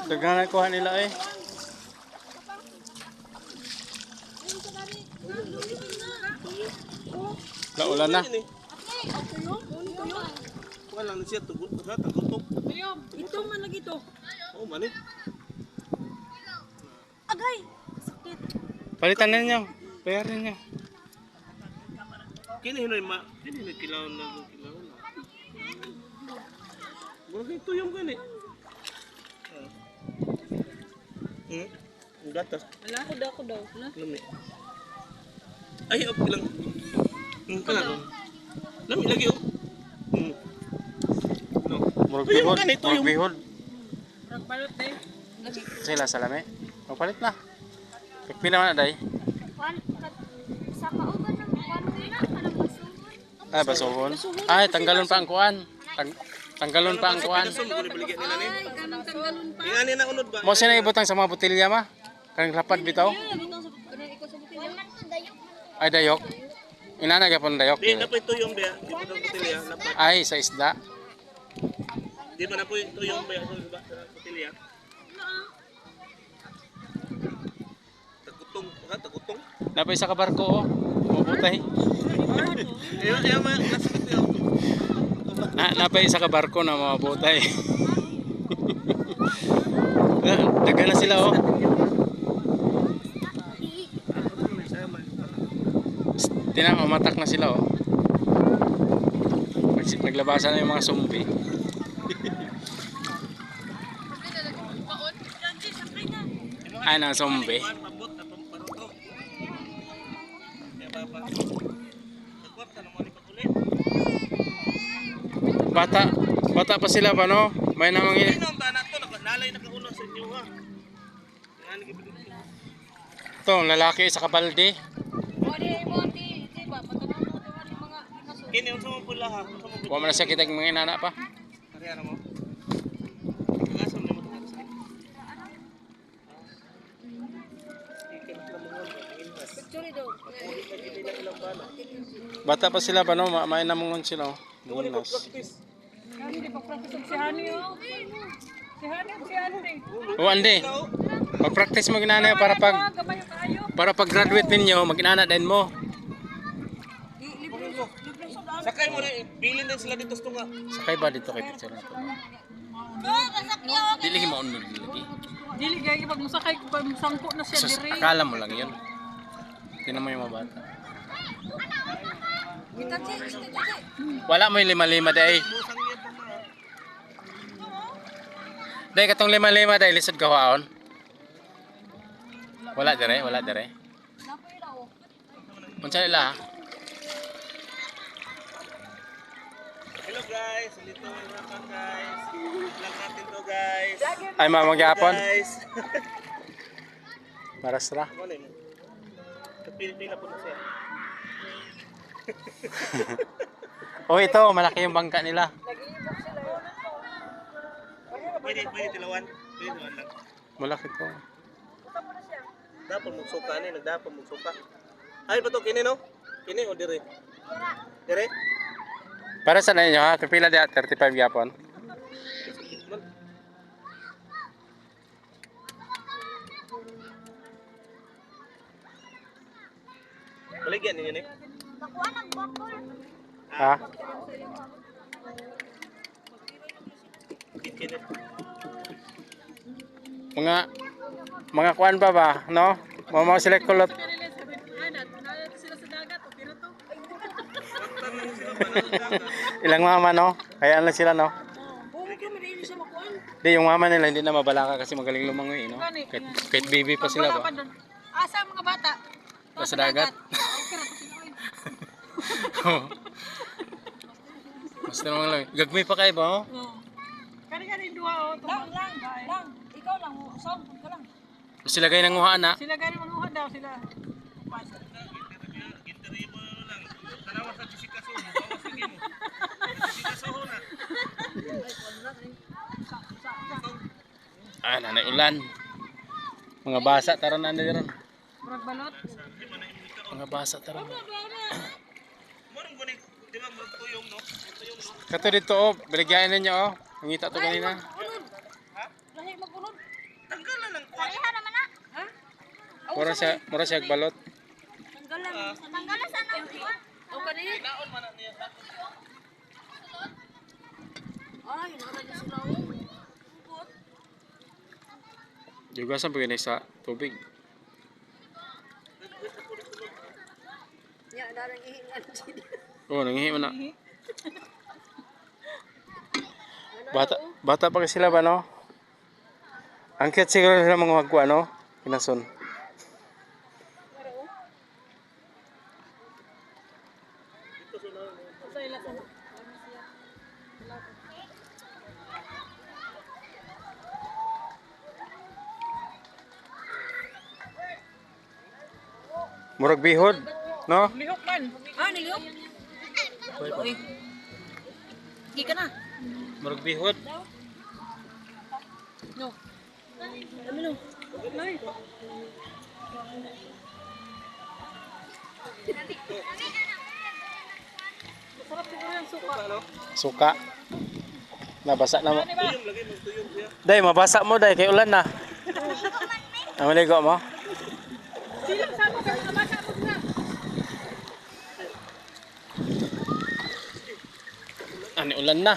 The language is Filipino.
Dagang nakuha nila eh. Naulan na. Wala na siya tugot sa tagutok. Ito man lagi to. Oh, mani. Agay. Sakit. Palitan na niyo. Bayarin niyo. Kini hinoy ma, kini hinoy kilaw na kilaw na. Bro ito yung gani. Ang gatas. Wala ko daw. Wala. Lami. Ay, okay lang. Kala ko. Lami lagi oh. No. Murag Ay, yung bihod. ganito, Murag yung- bihod. Balot eh. Sila salami. Magpalit na. Pila man na day. Sa kauban ng kuwan nila, kanang masuhon. Ay basuhon. Ay tanggalon pa ang kuan. Tanggalon pa ang kuan. Kaso mo baligyan nila ni. Ay, kanang tanggalon pa. Yung ani na unod ba? Mo sina ibutang sa mga botelya ma. Kaning lapad bitaw. Ay dayok. Inana gyapon dayok. Di na po ito yung ba? Di mo ng botelya lapat. Ay sa isda. Di ba na po ito yung ba sa botelya? Tagutong. Napay sa kabarko oh. Mabutay. Ayun, nasakit yun. Napay sa kabarko na mabutay. Daga na sila oh. Tinang umatak na sila oh. Naglabasan na yung mga zombie. Ay nang zombie. Bata pa sila ba no? May namang Nalay nakauno sa inyo ha. ito, lalaki sa kabalde. Kini unsa mo pula ha? Huwag mo na siya kitag mga inana pa. Ariana mo. Kagasam na mo ta sa. Bata pa sila ba no? May namungon sila oh. Mungas. Hindi pa practice si Hani oh. Si Hani si Ande. O ande. Mag-practice mo ginana Gamay kayo. para pag graduate ninyo, mag-inana din mo. Sakay mo rin, bilin din sila dito sa tunga. Sakay ba dito kay picture na to? Dili gi maun mo lagi. Dili gay pag musakay ko pag sangko na siya Sus, diri. akala mo lang 'yun. Tingnan mo yung mga bata. Wala mo yung lima-lima day. Day katong lima-lima day lisod kawaon. Wala dire. Unsa nila? Hello guys, dito welcome guys. Vlog natin to guys. Ay mamagyapon. Guys. Marasra. Ano mo? Kapil-pila po na siya. Oh ito, malaki yung bangka nila. Pwede tilawan. Pwede tilawan lang. Malaki to. Dapat magsuka ni, nagdapat magsuka. Ay ba to kini no? Kini o dire? Dire? Para sa ninyo ha, pila dia 35 yapon. Baligyan ninyo ni. Nakuha ng bakol. Ha? Kini. Mga kuan pa ba, no? Mga select kulot. Sila sa dagat o pero to. Ilang mama, no? Hayaan lang sila, no? Buong ko madili siya makuan. Di, yung mama nila hindi na mabalaka kasi magaling lumangoy, no? Kahit baby pa sila ba? Asa mga bata? Sa dagat. Basta naman lang. Gagmay pa kayo ba, oh? Kani duha o. Lang. Ikaw lang mo. Sound ka lang. Sila kayo nanguha na. Sila gani manuha daw sila. Tanawa sa Jessica Soho, bawas lagi mo. Jessica Soho na. Ah, nanay ulan. Mga basa taron na ron. Murag balot. Mga basa taron. Murang guni, di ba murang tuyong no? Tuyong no? Kato dito oh, baligyan ninyo oh. Ngita to kanina. Lahi magulod. Tanggalan lang kuha. Kaya naman na. Ha? Mura siya balot. Tanggalan sa ano? O kanina. Naon man na niya sa Ay, nakakagay sila. Jugasan pag sa tubig. Ya, darang ihingan. Oh, nangihi man na. Bata pa kasi sila ba no? Ang cute siguro sila mga magkuha no? Kinason. Sa ila sa. Murag bihod, no? Lihok man. Ah, nilihok? Uy. Hindi ka na. Murag bihod. No. Ano no? Ay. Sarap siguro yung suka. Suka. Nabasa na mo. Ano ba? lagi mo tuyong siya. Day, mabasa mo day kay ulan na. Ang maligo mo? Silang sa mo kami nabasa mo na. Ani ulan na.